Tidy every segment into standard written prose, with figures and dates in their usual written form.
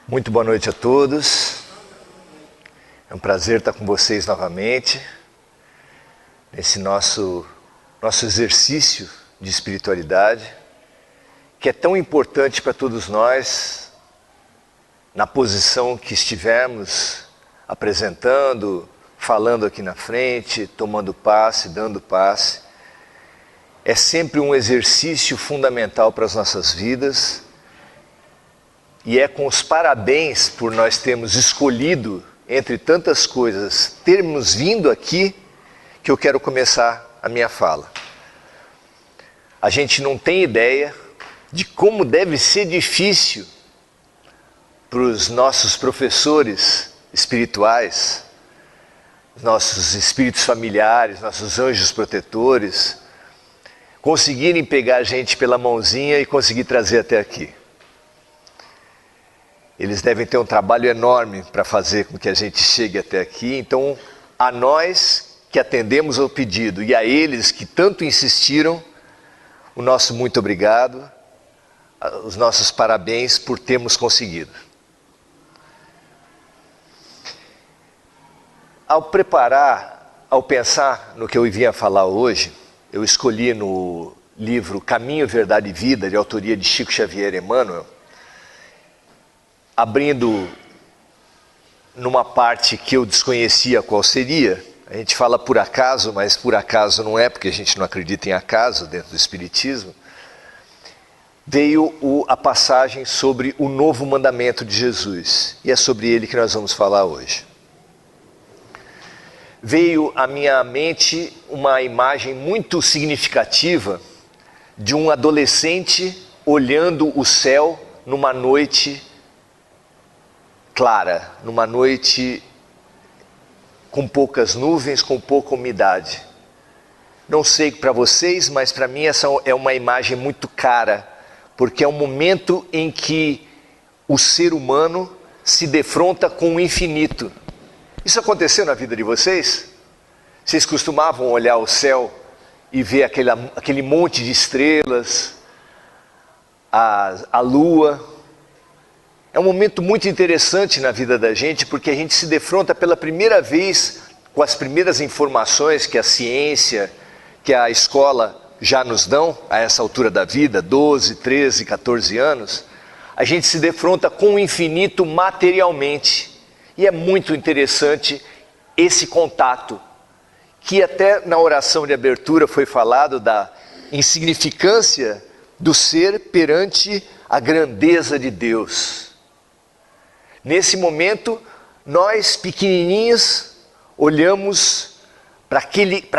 Muito boa noite a todos. É um prazer estar com vocês novamente nesse nosso exercício de espiritualidade, que é tão importante para todos nós, na posição que estivermos apresentando, falando aqui na frente, tomando passe, dando passe. É sempre um exercício fundamental para as nossas vidas. E é com os parabéns por nós termos escolhido, entre tantas coisas, termos vindo aqui, que eu quero começar a minha fala. A gente não tem ideia de como deve ser difícil para os nossos professores espirituais, nossos espíritos familiares, nossos anjos protetores, conseguirem pegar a gente pela mãozinha e conseguir trazer até aqui. Eles devem ter um trabalho enorme para fazer com que a gente chegue até aqui. Então, a nós que atendemos ao pedido e a eles que tanto insistiram, o nosso muito obrigado, os nossos parabéns por termos conseguido. Ao pensar no que eu vinha falar hoje, eu escolhi no livro Caminho, Verdade e Vida, de autoria de Chico Xavier e Emmanuel, abrindo numa parte que eu desconhecia qual seria. A gente fala por acaso, mas por acaso não é, porque a gente não acredita em acaso dentro do Espiritismo. Veio a passagem sobre o novo mandamento de Jesus, e é sobre ele que nós vamos falar hoje. Veio à minha mente uma imagem muito significativa de um adolescente olhando o céu numa noite clara, numa noite com poucas nuvens, com pouca umidade. Não sei para vocês, mas para mim essa é uma imagem muito cara, porque é um momento em que o ser humano se defronta com o infinito. Isso aconteceu na vida de vocês? Vocês costumavam olhar o céu e ver aquele monte de estrelas, a lua? É um momento muito interessante na vida da gente, porque a gente se defronta pela primeira vez com as primeiras informações que a ciência, que a escola já nos dão a essa altura da vida, 12, 13, 14 anos. A gente se defronta com o infinito materialmente. E é muito interessante esse contato, que até na oração de abertura foi falado da insignificância do ser perante a grandeza de Deus. Nesse momento, nós pequenininhos olhamos para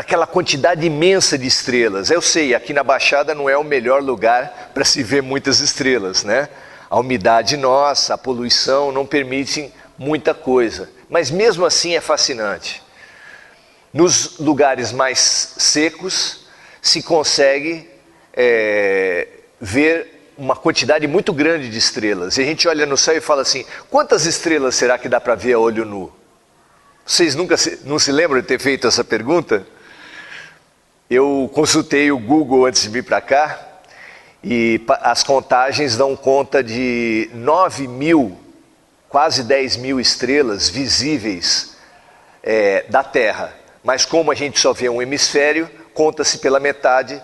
aquela quantidade imensa de estrelas. Eu sei, aqui na Baixada não é o melhor lugar para se ver muitas estrelas, né? A umidade nossa, a poluição não permitem muita coisa. Mas mesmo assim é fascinante. Nos lugares mais secos se consegue ver uma quantidade muito grande de estrelas. E a gente olha no céu e fala assim, quantas estrelas será que dá para ver a olho nu? Vocês não se lembram de ter feito essa pergunta? Eu consultei o Google antes de vir para cá, e as contagens dão conta de 9.000, quase 10.000 estrelas visíveis da Terra. Mas como a gente só vê um hemisfério, conta-se pela metade.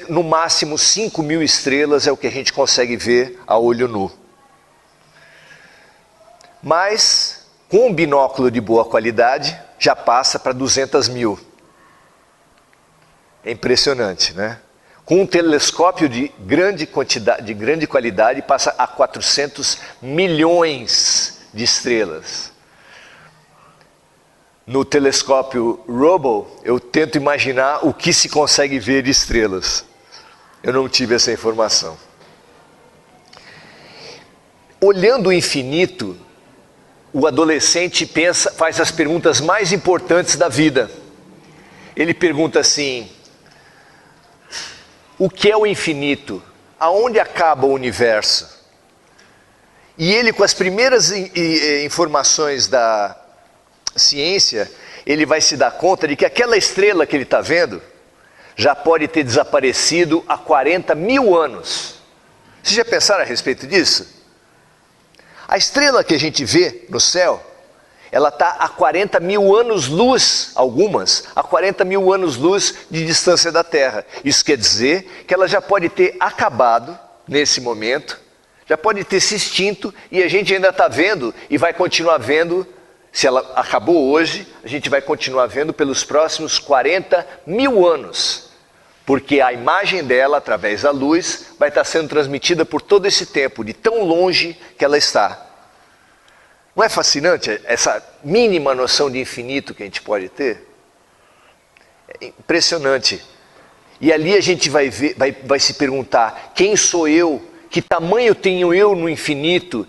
No máximo 5.000 estrelas é o que a gente consegue ver a olho nu. Mas, com um binóculo de boa qualidade, já passa para 200.000. É impressionante, né? Com um telescópio de grande qualidade, passa a 400 milhões de estrelas. No telescópio Hubble, eu tento imaginar o que se consegue ver de estrelas. Eu não tive essa informação. Olhando o infinito, o adolescente faz as perguntas mais importantes da vida. Ele pergunta assim, o que é o infinito? Aonde acaba o universo? E ele, com as primeiras informações da ciência, ele vai se dar conta de que aquela estrela que ele está vendo já pode ter desaparecido há 40.000 anos. Vocês já pensaram a respeito disso? A estrela que a gente vê no céu, ela está a 40 mil anos-luz, algumas, a 40 mil anos-luz de distância da Terra. Isso quer dizer que ela já pode ter acabado nesse momento, já pode ter se extinto e a gente ainda está vendo e vai continuar vendo. Se ela acabou hoje, a gente vai continuar vendo pelos próximos 40 mil anos. Porque a imagem dela, através da luz, vai estar sendo transmitida por todo esse tempo, de tão longe que ela está. Não é fascinante essa mínima noção de infinito que a gente pode ter? É impressionante. E ali a gente vai ver, vai se perguntar, quem sou eu? Que tamanho tenho eu no infinito?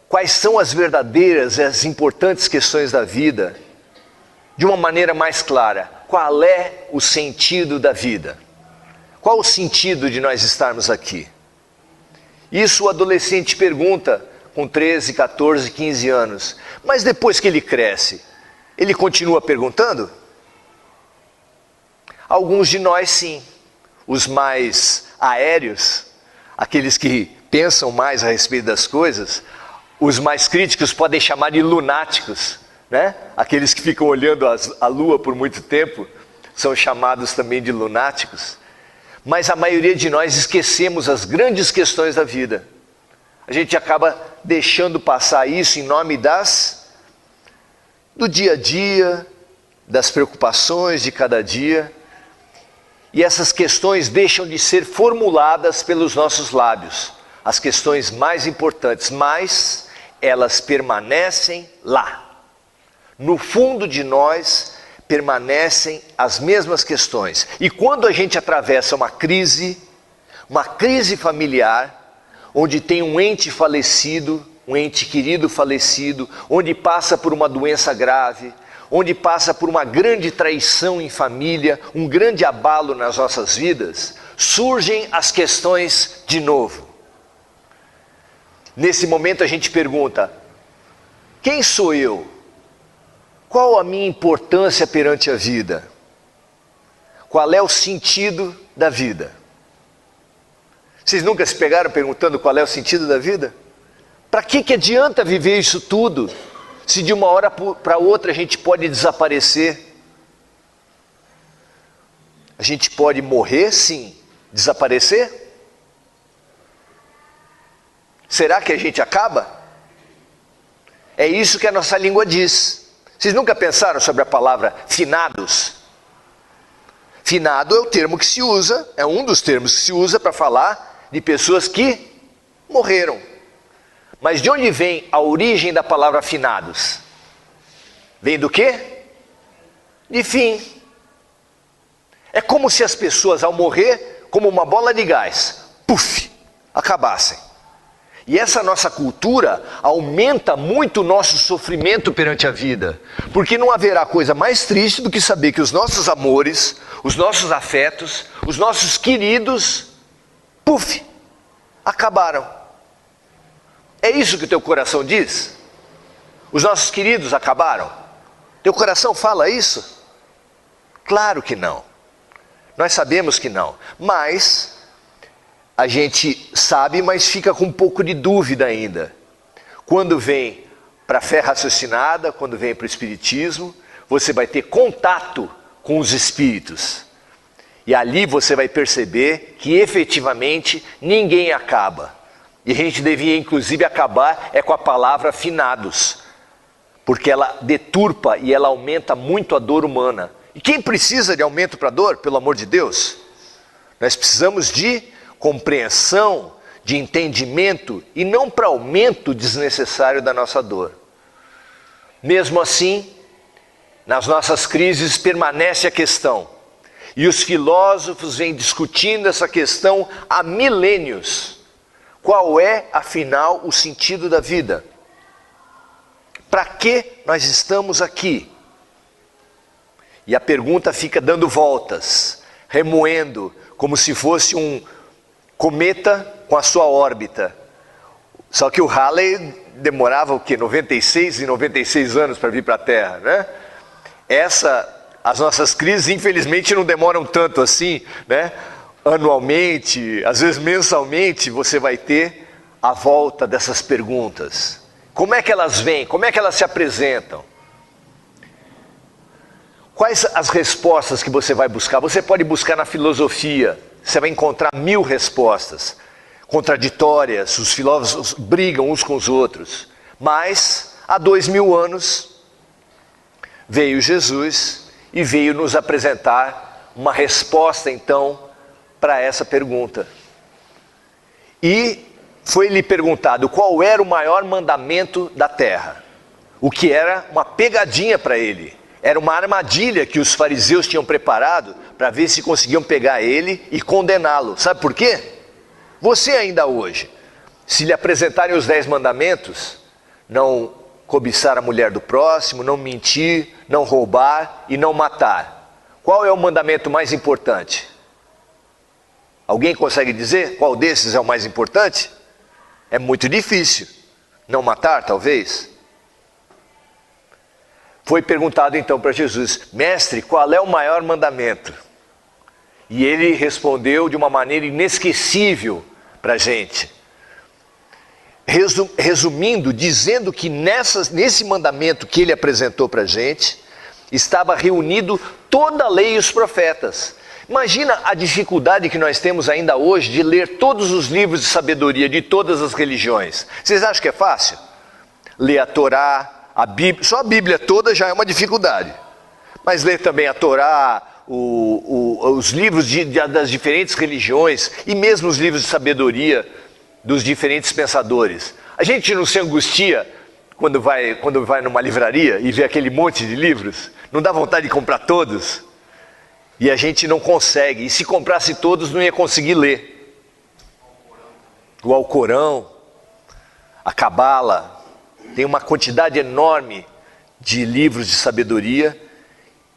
Quais são as verdadeiras e as importantes questões da vida? De uma maneira mais clara, qual é o sentido da vida? Qual o sentido de nós estarmos aqui? Isso o adolescente pergunta com 13, 14, 15 anos. Mas depois que ele cresce, ele continua perguntando? Alguns de nós sim. Os mais aéreos, aqueles que pensam mais a respeito das coisas, os mais críticos podem chamar de lunáticos, né? Aqueles que ficam olhando a lua por muito tempo são chamados também de lunáticos. Mas a maioria de nós esquecemos as grandes questões da vida. A gente acaba deixando passar isso em nome do dia a dia, das preocupações de cada dia. E essas questões deixam de ser formuladas pelos nossos lábios. As questões mais importantes, mas elas permanecem lá. No fundo de nós permanecem as mesmas questões. E quando a gente atravessa uma crise familiar, onde tem um ente falecido, um ente querido falecido, onde passa por uma doença grave, onde passa por uma grande traição em família, um grande abalo nas nossas vidas, surgem as questões de novo. Nesse momento a gente pergunta, quem sou eu? Qual a minha importância perante a vida? Qual é o sentido da vida? Vocês nunca se pegaram perguntando qual é o sentido da vida? Para que adianta viver isso tudo, se de uma hora para outra a gente pode desaparecer? A gente pode morrer, sim, desaparecer? Será que a gente acaba? É isso que a nossa língua diz. Vocês nunca pensaram sobre a palavra finados? Finado é o termo que se usa, é um dos termos que se usa para falar de pessoas que morreram. Mas de onde vem a origem da palavra finados? Vem do quê? De fim. É como se as pessoas ao morrer, como uma bola de gás, puf, acabassem. E essa nossa cultura aumenta muito o nosso sofrimento perante a vida. Porque não haverá coisa mais triste do que saber que os nossos amores, os nossos afetos, os nossos queridos, puf, acabaram. É isso que o teu coração diz? Os nossos queridos acabaram? Teu coração fala isso? Claro que não. Nós sabemos que não. Mas a gente sabe, mas fica com um pouco de dúvida ainda. Quando vem para a fé raciocinada, quando vem para o espiritismo, você vai ter contato com os espíritos. E ali você vai perceber que efetivamente ninguém acaba. E a gente devia inclusive acabar com a palavra finados. Porque ela deturpa e ela aumenta muito a dor humana. E quem precisa de aumento para a dor, pelo amor de Deus? Nós precisamos de compreensão, de entendimento e não para aumento desnecessário da nossa dor. Mesmo assim, nas nossas crises permanece a questão. E os filósofos vêm discutindo essa questão há milênios. Qual é, afinal, o sentido da vida? Para que nós estamos aqui? E a pergunta fica dando voltas, remoendo, como se fosse um cometa com a sua órbita. Só que o Halley demorava o quê? 96 e 96 anos para vir para a Terra, né? As nossas crises, infelizmente, não demoram tanto assim, né? Anualmente, às vezes mensalmente, você vai ter à volta dessas perguntas? Como é que elas vêm? Como é que elas se apresentam? Quais as respostas que você vai buscar? Você pode buscar na filosofia, você vai encontrar 1000 respostas contraditórias, os filósofos brigam uns com os outros. Mas, há 2000 anos, veio Jesus e veio nos apresentar uma resposta, então, para essa pergunta. E foi-lhe perguntado qual era o maior mandamento da terra, o que era uma pegadinha para ele. Era uma armadilha que os fariseus tinham preparado para ver se conseguiam pegar ele e condená-lo. Sabe por quê? Você ainda hoje, se lhe apresentarem os 10 mandamentos, não cobiçar a mulher do próximo, não mentir, não roubar e não matar. Qual é o mandamento mais importante? Alguém consegue dizer qual desses é o mais importante? É muito difícil. Não matar, talvez? Foi perguntado então para Jesus: mestre, qual é o maior mandamento? E ele respondeu de uma maneira inesquecível para a gente. Resumindo, dizendo que nesse mandamento que ele apresentou para a gente, estava reunido toda a lei e os profetas. Imagina a dificuldade que nós temos ainda hoje de ler todos os livros de sabedoria de todas as religiões. Vocês acham que é fácil? Ler a Torá, a Bíblia, só a Bíblia toda já é uma dificuldade. Mas ler também a Torá, os livros das diferentes religiões e mesmo os livros de sabedoria dos diferentes pensadores. A gente não se angustia quando vai numa livraria e vê aquele monte de livros? Não dá vontade de comprar todos? E a gente não consegue. E se comprasse todos, não ia conseguir ler. O Alcorão, a Cabala, tem uma quantidade enorme de livros de sabedoria.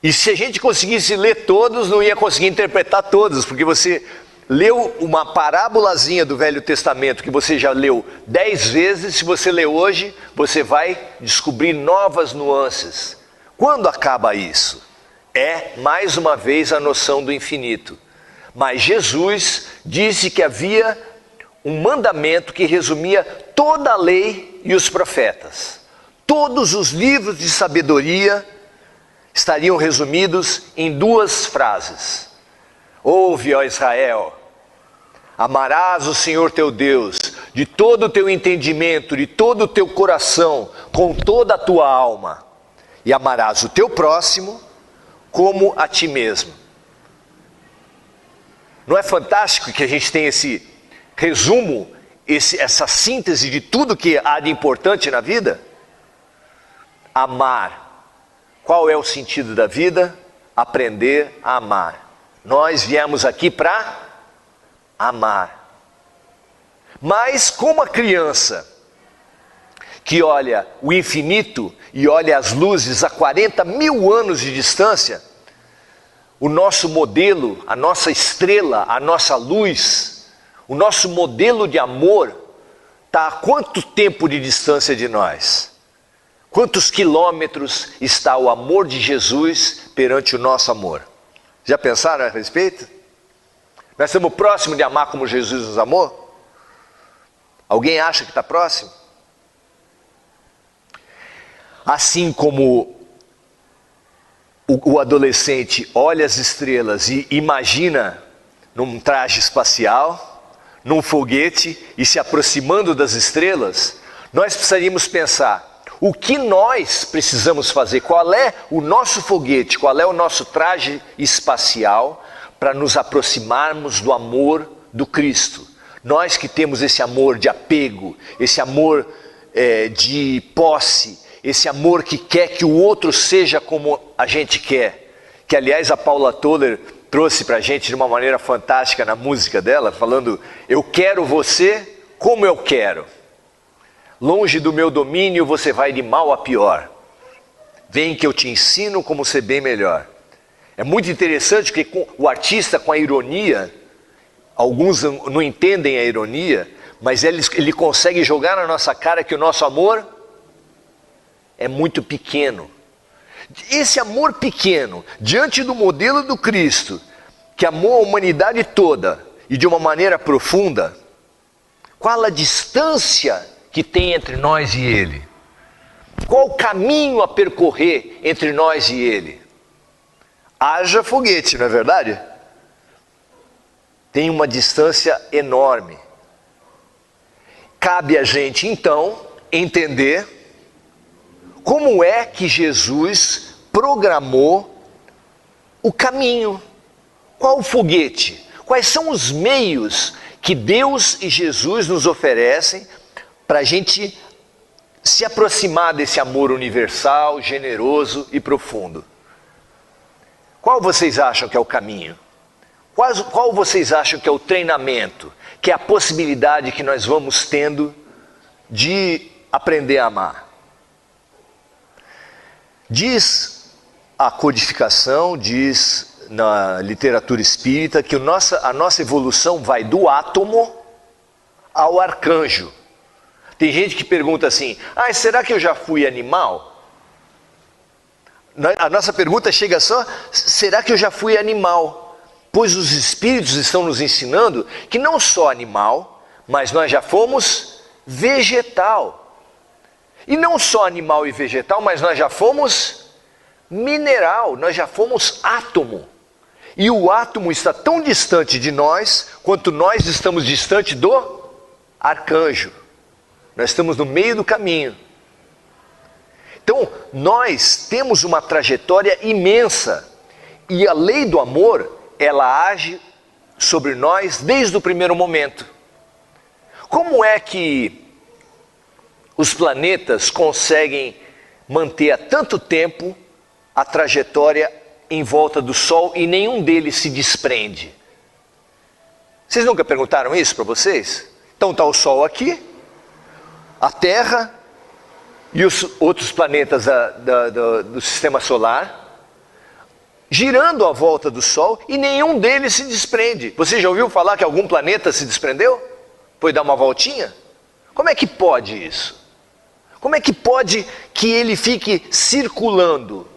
E se a gente conseguisse ler todos, não ia conseguir interpretar todos, porque você leu uma parábolazinha do Velho Testamento que você já leu 10 vezes, se você ler hoje, você vai descobrir novas nuances. Quando acaba isso? É, mais uma vez, a noção do infinito. Mas Jesus disse que havia um mandamento que resumia toda a lei e os profetas. Todos os livros de sabedoria estariam resumidos em 2 frases. Ouve, ó Israel, amarás o Senhor teu Deus de todo o teu entendimento, de todo o teu coração, com toda a tua alma, e amarás o teu próximo como a ti mesmo. Não é fantástico que a gente tem esse resumo, essa síntese de tudo que há de importante na vida? Amar. Qual é o sentido da vida? Aprender a amar. Nós viemos aqui para amar. Mas como a criança que olha o infinito e olha as luzes a 40 mil anos de distância, o nosso modelo, a nossa estrela, a nossa luz, o nosso modelo de amor está a quanto tempo de distância de nós? Quantos quilômetros está o amor de Jesus perante o nosso amor? Já pensaram a respeito? Nós estamos próximos de amar como Jesus nos amou? Alguém acha que está próximo? Assim como o adolescente olha as estrelas e imagina num traje espacial, num foguete e se aproximando das estrelas, nós precisaríamos pensar: o que nós precisamos fazer? Qual é o nosso foguete? Qual é o nosso traje espacial para nos aproximarmos do amor do Cristo? Nós que temos esse amor de apego, esse amor de posse, esse amor que quer que o outro seja como a gente quer. Que, aliás, a Paula Toller trouxe para a gente de uma maneira fantástica na música dela, falando: eu quero você como eu quero. Longe do meu domínio você vai de mal a pior. Vem que eu te ensino como ser bem melhor. É muito interessante que o artista, com a ironia, alguns não entendem a ironia, mas ele consegue jogar na nossa cara que o nosso amor é muito pequeno. Esse amor pequeno, diante do modelo do Cristo, que amou a humanidade toda e de uma maneira profunda, Qual a distância que tem entre nós e Ele? Qual o caminho a percorrer entre nós e Ele? Haja foguete, não é verdade? Tem uma distância enorme. Cabe a gente, então, entender como é que Jesus programou o caminho. Qual o foguete? Quais são os meios que Deus e Jesus nos oferecem para a gente se aproximar desse amor universal, generoso e profundo? Qual vocês acham que é o caminho? Qual vocês acham que é o treinamento, que é a possibilidade que nós vamos tendo de aprender a amar? Diz a codificação, diz na literatura espírita, que a nossa evolução vai do átomo ao arcanjo. Tem gente que pergunta assim, será que eu já fui animal? A nossa pergunta chega só, será que eu já fui animal? Pois os espíritos estão nos ensinando que não só animal, mas nós já fomos vegetal. E não só animal e vegetal, mas nós já fomos mineral, nós já fomos átomo. E o átomo está tão distante de nós, quanto nós estamos distante do arcanjo. Nós estamos no meio do caminho. Então, nós temos uma trajetória imensa. E a lei do amor, ela age sobre nós desde o primeiro momento. Como é que os planetas conseguem manter há tanto tempo a trajetória em volta do Sol e nenhum deles se desprende? Vocês nunca perguntaram isso para vocês? Então está o Sol aqui, a Terra e os outros planetas do Sistema Solar girando à volta do Sol e nenhum deles se desprende. Você já ouviu falar que algum planeta se desprendeu? Foi dar uma voltinha? Como é que pode isso? Como é que pode que ele fique circulando?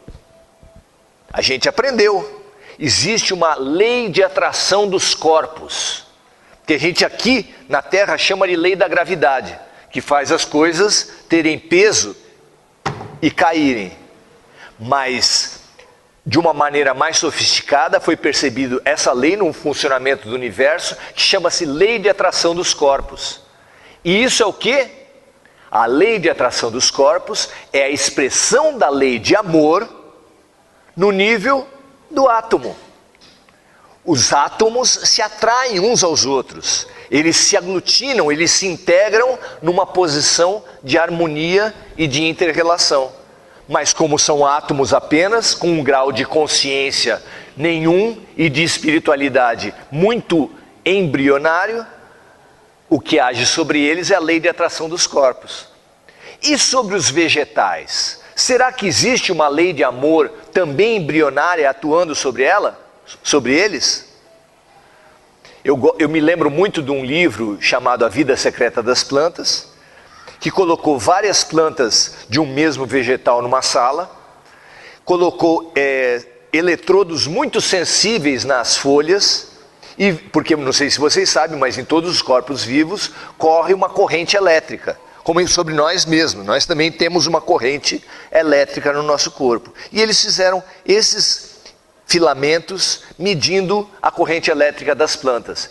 A gente aprendeu. Existe uma lei de atração dos corpos, que a gente aqui na Terra chama de lei da gravidade, que faz as coisas terem peso e caírem. Mas de uma maneira mais sofisticada foi percebido essa lei no funcionamento do universo, que chama-se lei de atração dos corpos. E isso é o quê? A lei de atração dos corpos é a expressão da lei de amor no nível do átomo. Os átomos se atraem uns aos outros, eles se aglutinam, eles se integram numa posição de harmonia e de inter-relação. Mas como são átomos apenas, com um grau de consciência nenhum e de espiritualidade muito embrionário, o que age sobre eles é a lei de atração dos corpos. E sobre os vegetais? Será que existe uma lei de amor também embrionária atuando sobre eles? Eu me lembro muito de um livro chamado A Vida Secreta das Plantas, que colocou várias plantas de um mesmo vegetal numa sala, colocou eletrodos muito sensíveis nas folhas, e porque não sei se vocês sabem, mas em todos os corpos vivos corre uma corrente elétrica, como sobre nós mesmos. Nós também temos uma corrente elétrica no nosso corpo. E eles fizeram esses filamentos medindo a corrente elétrica das plantas.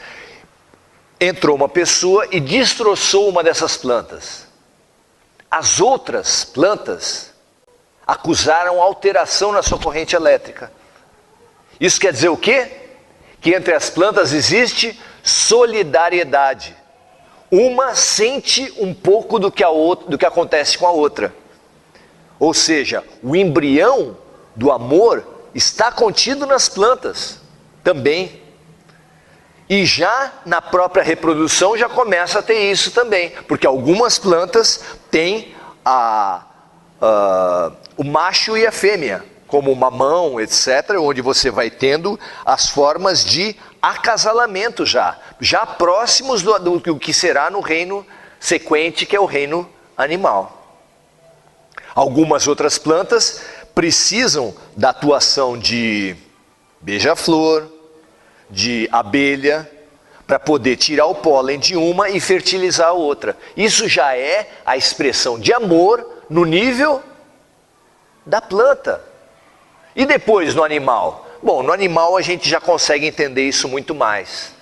Entrou uma pessoa e destroçou uma dessas plantas. As outras plantas acusaram alteração na sua corrente elétrica. Isso quer dizer o quê? Que entre as plantas existe solidariedade. Uma sente um pouco do que acontece com a outra. Ou seja, o embrião do amor está contido nas plantas também. E já na própria reprodução já começa a ter isso também. Porque algumas plantas têm o macho e a fêmea, como o mamão, etc., onde você vai tendo as formas de acasalamento já próximos do que será no reino sequente, que é o reino animal. Algumas outras plantas precisam da atuação de beija-flor, de abelha, para poder tirar o pólen de uma e fertilizar a outra. Isso já é a expressão de amor no nível da planta. E depois no animal? Bom, no animal a gente já consegue entender isso muito mais.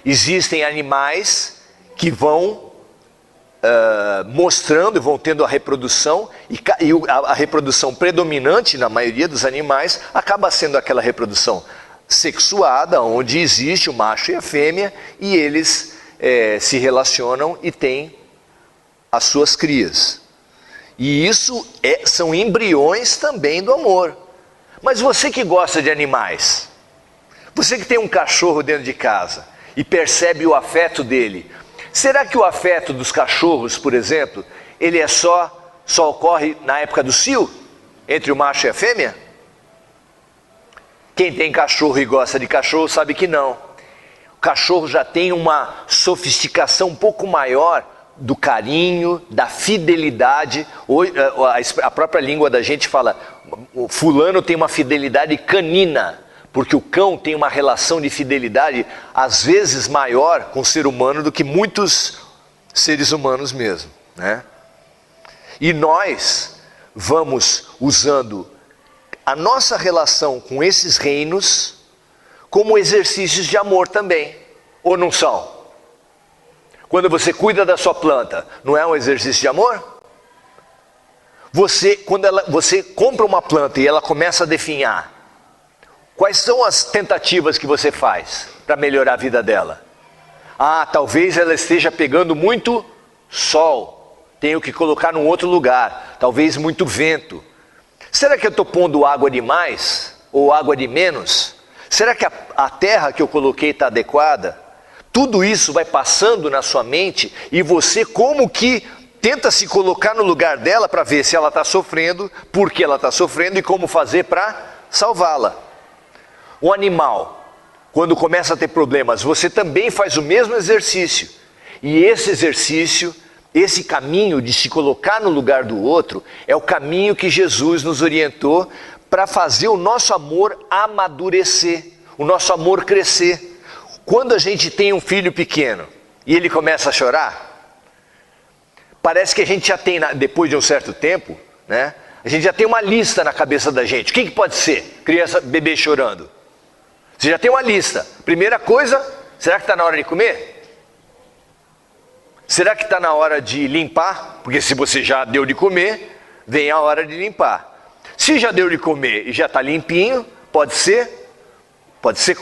Existem animais que vão mostrando, vão tendo a reprodução, e a reprodução predominante na maioria dos animais acaba sendo aquela reprodução sexuada, onde existe o macho e a fêmea, e eles se relacionam e têm as suas crias. E isso são embriões também do amor. Mas você que gosta de animais, você que tem um cachorro dentro de casa e percebe o afeto dele, será que o afeto dos cachorros, por exemplo, ele só ocorre na época do cio, entre o macho e a fêmea? Quem tem cachorro e gosta de cachorro sabe que não. O cachorro já tem uma sofisticação um pouco maior do carinho, da fidelidade. A própria língua da gente fala, o fulano tem uma fidelidade canina, porque o cão tem uma relação de fidelidade às vezes maior com o ser humano do que muitos seres humanos mesmo, né? E nós vamos usando a nossa relação com esses reinos como exercícios de amor também, ou não são? Quando você cuida da sua planta, não é um exercício de amor? Quando você compra uma planta e ela começa a definhar, quais são as tentativas que você faz para melhorar a vida dela? Talvez ela esteja pegando muito sol, tenho que colocar num outro lugar, talvez muito vento. Será que eu estou pondo água demais ou água de menos? Será que a terra que eu coloquei está adequada? Tudo isso vai passando na sua mente e você como que tenta se colocar no lugar dela para ver se ela está sofrendo, por que ela está sofrendo e como fazer para salvá-la. O animal, quando começa a ter problemas, você também faz o mesmo exercício. E esse exercício, esse caminho de se colocar no lugar do outro, é o caminho que Jesus nos orientou para fazer o nosso amor amadurecer, o nosso amor crescer. Quando a gente tem um filho pequeno e ele começa a chorar, parece que a gente já tem, depois de um certo tempo, né, a gente já tem uma lista na cabeça da gente. O que pode ser? Criança, bebê chorando. Você já tem uma lista. Primeira coisa, será que está na hora de comer? Será que está na hora de limpar? Porque se você já deu de comer, vem a hora de limpar. Se já deu de comer e já está limpinho, pode ser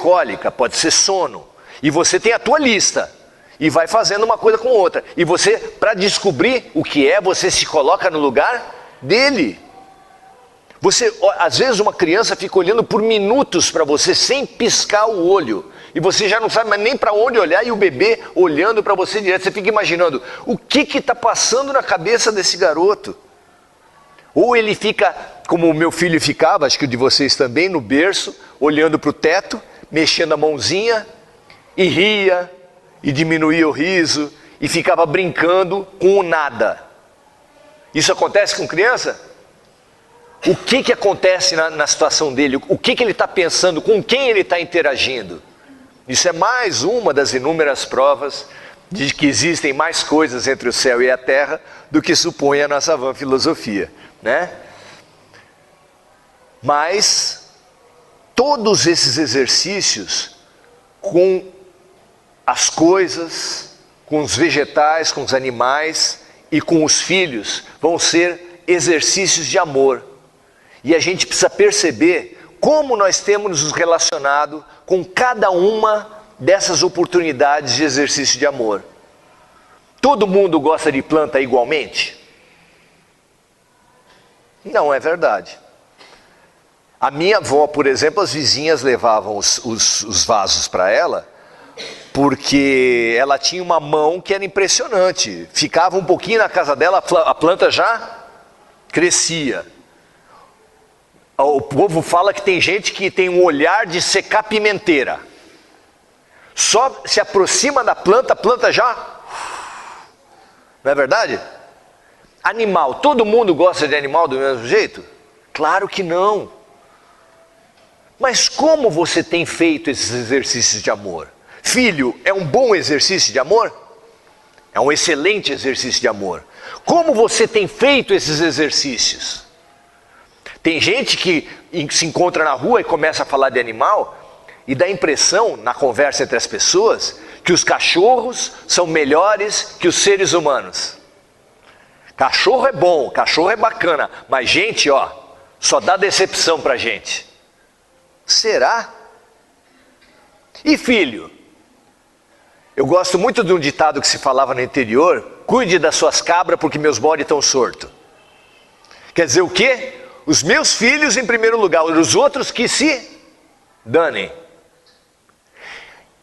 cólica, pode ser sono. E você tem a tua lista e vai fazendo uma coisa com outra. E você, para descobrir o que é, você se coloca no lugar dele. Às vezes uma criança fica olhando por minutos para você sem piscar o olho. E você já não sabe mais nem para onde olhar e o bebê olhando para você direto. Você fica imaginando o que está passando na cabeça desse garoto. Ou ele fica, como o meu filho ficava, acho que o de vocês também, no berço, olhando para o teto, mexendo a mãozinha, e ria, e diminuía o riso, e ficava brincando com o nada. Isso acontece com criança? O que acontece na situação dele? O que ele está pensando? Com quem ele está interagindo? Isso é mais uma das inúmeras provas de que existem mais coisas entre o céu e a terra do que supõe a nossa vã filosofia, né? Mas todos esses exercícios com as coisas, com os vegetais, com os animais e com os filhos vão ser exercícios de amor. E a gente precisa perceber como nós temos nos relacionado com cada uma dessas oportunidades de exercício de amor. Todo mundo gosta de planta igualmente? Não é verdade. A minha avó, por exemplo, as vizinhas levavam os vasos para ela, porque ela tinha uma mão que era impressionante. Ficava um pouquinho na casa dela, a planta já crescia. O povo fala que tem gente que tem um olhar de secar pimenteira. Só se aproxima da planta, a planta já... Não é verdade? Animal, todo mundo gosta de animal do mesmo jeito? Claro que não. Mas como você tem feito esses exercícios de amor? Filho é um bom exercício de amor? É um excelente exercício de amor. Como você tem feito esses exercícios? Tem gente que se encontra na rua e começa a falar de animal e dá a impressão, na conversa entre as pessoas, que os cachorros são melhores que os seres humanos. Cachorro é bom, cachorro é bacana, mas gente, ó, só dá decepção pra gente. Será? E filho? Eu gosto muito de um ditado que se falava no interior: cuide das suas cabras porque meus bodes estão sortos. Quer dizer o quê? Os meus filhos em primeiro lugar, os outros que se danem.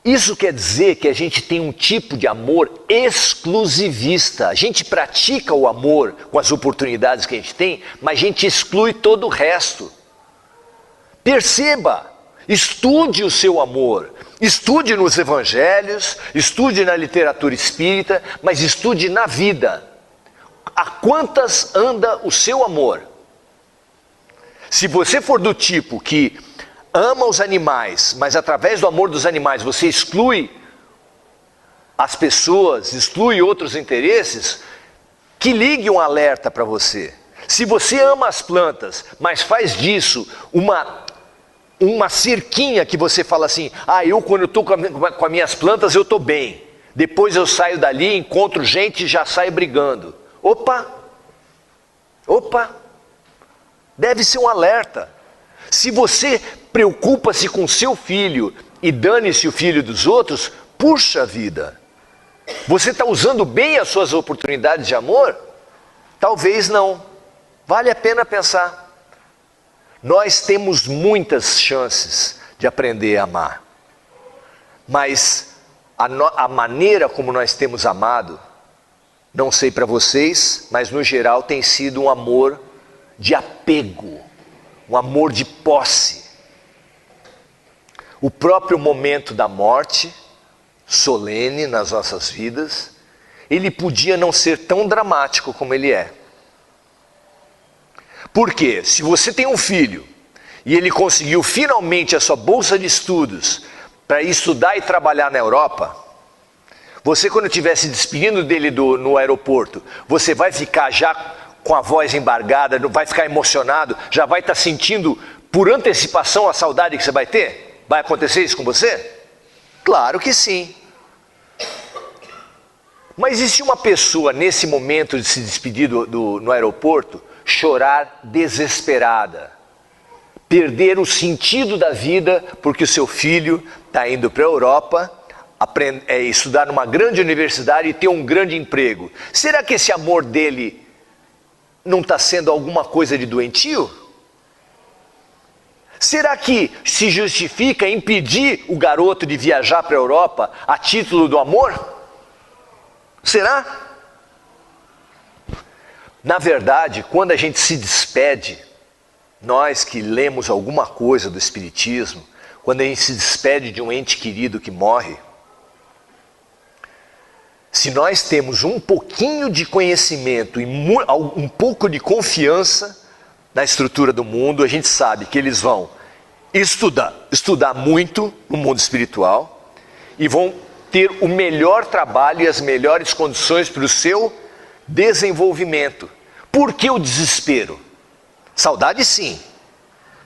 Isso quer dizer que a gente tem um tipo de amor exclusivista. A gente pratica o amor com as oportunidades que a gente tem, mas a gente exclui todo o resto. Perceba, estude o seu amor. Estude nos evangelhos, estude na literatura espírita, mas estude na vida. A quantas anda o seu amor? Se você for do tipo que ama os animais, mas através do amor dos animais você exclui as pessoas, exclui outros interesses, que ligue um alerta para você. Se você ama as plantas, mas faz disso uma cerquinha que você fala assim: eu quando eu estou com as minhas plantas eu estou bem, depois eu saio dali, encontro gente e já saio brigando. Opa, deve ser um alerta. Se você preocupa-se com seu filho e dane-se o filho dos outros, puxa vida, você está usando bem as suas oportunidades de amor? Talvez não. Vale a pena pensar. Nós temos muitas chances de aprender a amar, mas a maneira como nós temos amado, não sei para vocês, mas no geral tem sido um amor de apego, um amor de posse. O próprio momento da morte, solene nas nossas vidas, ele podia não ser tão dramático como ele é. Por quê? Se você tem um filho e ele conseguiu finalmente a sua bolsa de estudos para estudar e trabalhar na Europa, você, quando estiver se despedindo dele no aeroporto, você vai ficar já com a voz embargada, não vai ficar emocionado, já vai estar sentindo por antecipação a saudade que você vai ter? Vai acontecer isso com você? Claro que sim. Mas e se uma pessoa, nesse momento de se despedir no aeroporto, chorar desesperada, perder o sentido da vida porque o seu filho está indo para a Europa, estudar numa grande universidade e ter um grande emprego? Será que esse amor dele não está sendo alguma coisa de doentio? Será que se justifica impedir o garoto de viajar para a Europa a título do amor? Será? Na verdade, quando a gente se despede, nós que lemos alguma coisa do Espiritismo, quando a gente se despede de um ente querido que morre, se nós temos um pouquinho de conhecimento e um pouco de confiança na estrutura do mundo, a gente sabe que eles vão estudar muito no mundo espiritual e vão ter o melhor trabalho e as melhores condições para o seu desenvolvimento. Por que o desespero? Saudade sim,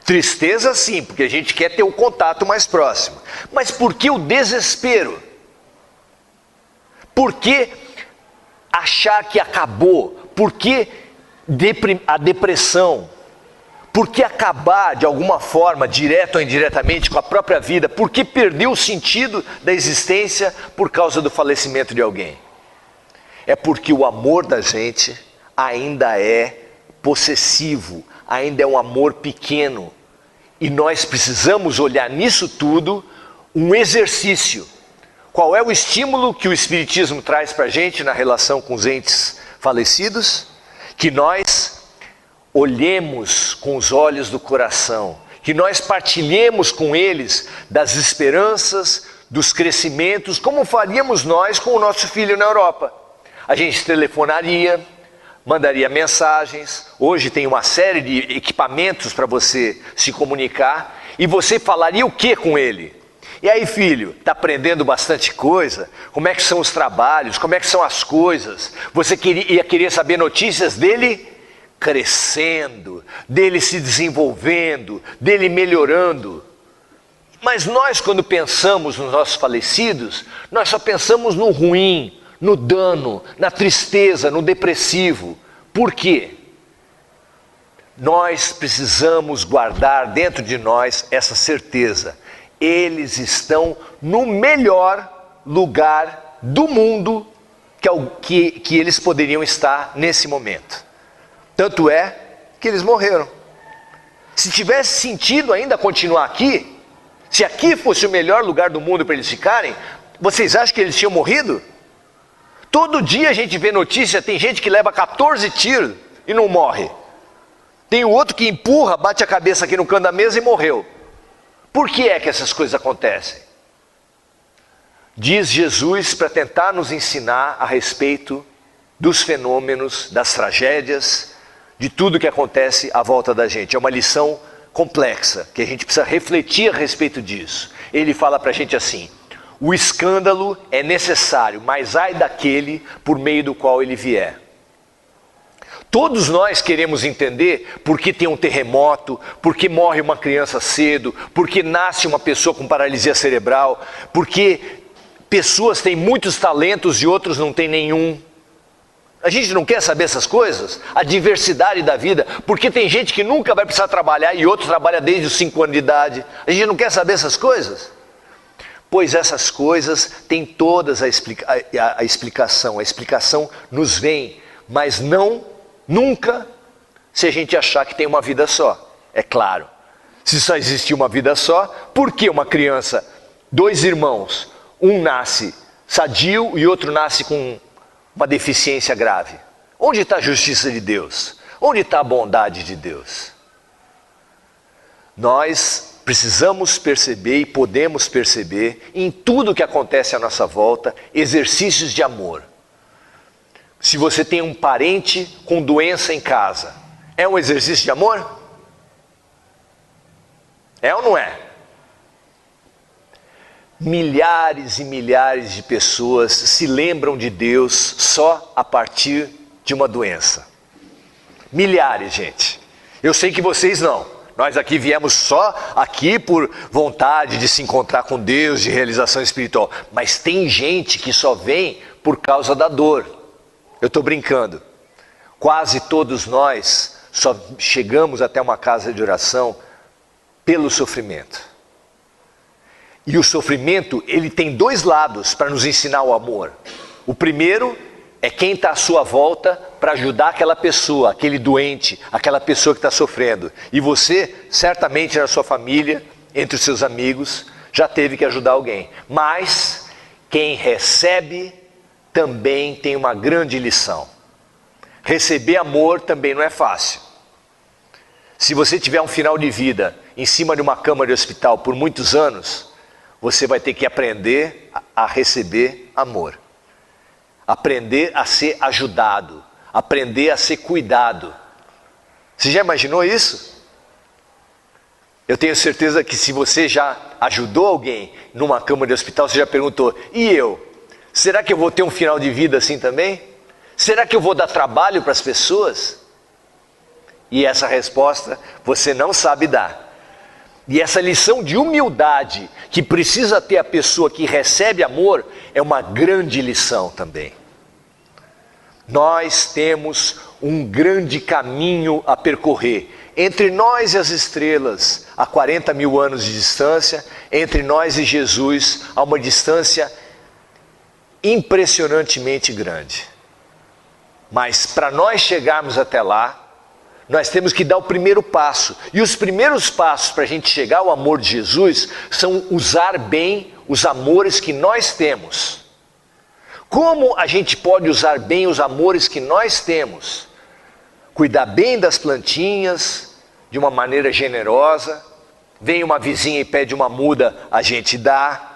tristeza sim, porque a gente quer ter o contato mais próximo. Mas por que o desespero? Por que achar que acabou? Por que a depressão? Por que acabar de alguma forma, direto ou indiretamente, com a própria vida? Por que perder o sentido da existência por causa do falecimento de alguém? É porque o amor da gente ainda é possessivo, ainda é um amor pequeno. E nós precisamos olhar nisso tudo um exercício. Qual é o estímulo que o Espiritismo traz para a gente na relação com os entes falecidos? Que nós olhemos com os olhos do coração, que nós partilhemos com eles das esperanças, dos crescimentos, como faríamos nós com o nosso filho na Europa. A gente telefonaria, mandaria mensagens, hoje tem uma série de equipamentos para você se comunicar, e você falaria o que com ele? E aí, filho, está aprendendo bastante coisa? Como é que são os trabalhos? Como é que são as coisas? Você ia querer saber notícias dele crescendo, dele se desenvolvendo, dele melhorando. Mas nós, quando pensamos nos nossos falecidos, nós só pensamos no ruim, no dano, na tristeza, no depressivo. Por quê? Nós precisamos guardar dentro de nós essa certeza. Eles estão no melhor lugar do mundo que eles poderiam estar nesse momento. Tanto é que eles morreram. Se tivesse sentido ainda continuar aqui, se aqui fosse o melhor lugar do mundo para eles ficarem, vocês acham que eles tinham morrido? Todo dia a gente vê notícia, tem gente que leva 14 tiros e não morre. Tem o outro que empurra, bate a cabeça aqui no canto da mesa e morreu. Por que é que essas coisas acontecem? Diz Jesus para tentar nos ensinar a respeito dos fenômenos, das tragédias, de tudo que acontece à volta da gente. É uma lição complexa, que a gente precisa refletir a respeito disso. Ele fala para a gente assim: o escândalo é necessário, mas ai daquele por meio do qual ele vier. Todos nós queremos entender por que tem um terremoto, por que morre uma criança cedo, por que nasce uma pessoa com paralisia cerebral, por que pessoas têm muitos talentos e outros não têm nenhum. A gente não quer saber essas coisas? A diversidade da vida, porque tem gente que nunca vai precisar trabalhar e outro trabalha desde os 5 anos de idade. A gente não quer saber essas coisas? Pois essas coisas têm todas a explicação. A explicação nos vem, mas nunca se a gente achar que tem uma vida só. É claro, se só existir uma vida só, por que uma criança, 2 irmãos, um nasce sadio e outro nasce com uma deficiência grave? Onde está a justiça de Deus? Onde está a bondade de Deus? Nós precisamos perceber e podemos perceber em tudo que acontece à nossa volta exercícios de amor. Se você tem um parente com doença em casa, é um exercício de amor? É ou não é? Milhares e milhares de pessoas se lembram de Deus só a partir de uma doença. Milhares, gente. Eu sei que vocês não. Nós aqui viemos só aqui por vontade de se encontrar com Deus, de realização espiritual. Mas tem gente que só vem por causa da dor. Eu estou brincando. Quase todos nós só chegamos até uma casa de oração pelo sofrimento. E o sofrimento, ele tem 2 lados para nos ensinar o amor. O primeiro é quem está à sua volta para ajudar aquela pessoa, aquele doente, aquela pessoa que está sofrendo. E você, certamente na sua família, entre os seus amigos, já teve que ajudar alguém. Mas quem recebe também tem uma grande lição. Receber amor também não é fácil. Se você tiver um final de vida em cima de uma cama de hospital por muitos anos, você vai ter que aprender a receber amor. Aprender a ser ajudado. Aprender a ser cuidado. Você já imaginou isso? Eu tenho certeza que se você já ajudou alguém numa cama de hospital, você já perguntou: e eu? Será que eu vou ter um final de vida assim também? Será que eu vou dar trabalho para as pessoas? E essa resposta você não sabe dar. E essa lição de humildade que precisa ter a pessoa que recebe amor é uma grande lição também. Nós temos um grande caminho a percorrer. Entre nós e as estrelas, a 40 mil anos de distância, entre nós e Jesus, há uma distância impressionantemente grande. Mas para nós chegarmos até lá, nós temos que dar o primeiro passo. E os primeiros passos para a gente chegar ao amor de Jesus são usar bem os amores que nós temos. Como a gente pode usar bem os amores que nós temos? Cuidar bem das plantinhas, de uma maneira generosa. Vem uma vizinha e pede uma muda, a gente dá.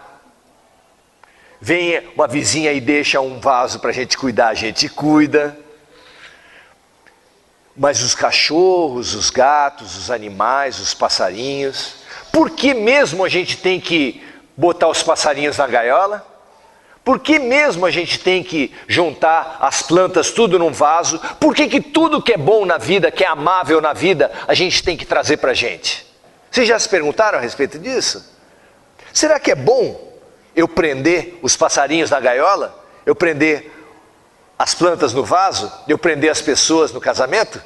Vem uma vizinha e deixa um vaso para a gente cuidar, a gente cuida. Mas os cachorros, os gatos, os animais, os passarinhos, por que mesmo a gente tem que botar os passarinhos na gaiola? Por que mesmo a gente tem que juntar as plantas tudo num vaso? Por que tudo que é bom na vida, que é amável na vida, a gente tem que trazer para a gente? Vocês já se perguntaram a respeito disso? Será que é bom eu prender os passarinhos na gaiola? Eu prender as plantas no vaso? Eu prender as pessoas no casamento?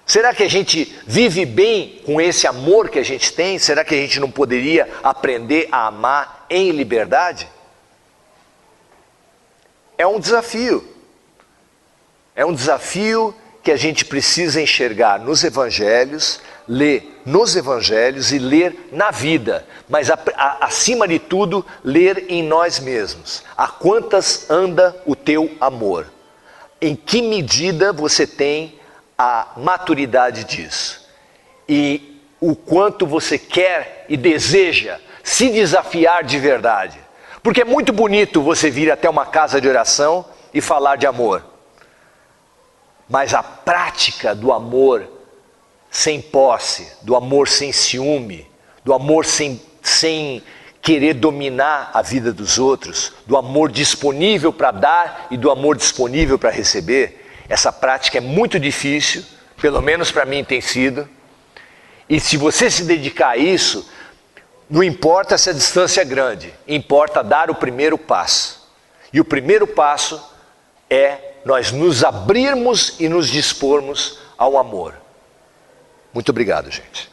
Será que a gente vive bem com esse amor que a gente tem? Será que a gente não poderia aprender a amar em liberdade? É um desafio. É um desafio que a gente precisa enxergar nos evangelhos, ler nos evangelhos e ler na vida. Mas acima de tudo, ler em nós mesmos. A quantas anda o teu amor? Em que medida você tem a maturidade disso? E o quanto você quer e deseja se desafiar de verdade. Porque é muito bonito você vir até uma casa de oração e falar de amor. Mas a prática do amor sem posse, do amor sem ciúme, do amor sem querer dominar a vida dos outros, do amor disponível para dar e do amor disponível para receber, essa prática é muito difícil, pelo menos para mim tem sido. E se você se dedicar a isso, não importa se a distância é grande, importa dar o primeiro passo. E o primeiro passo é nós nos abrirmos e nos dispormos ao amor. Muito obrigado, gente.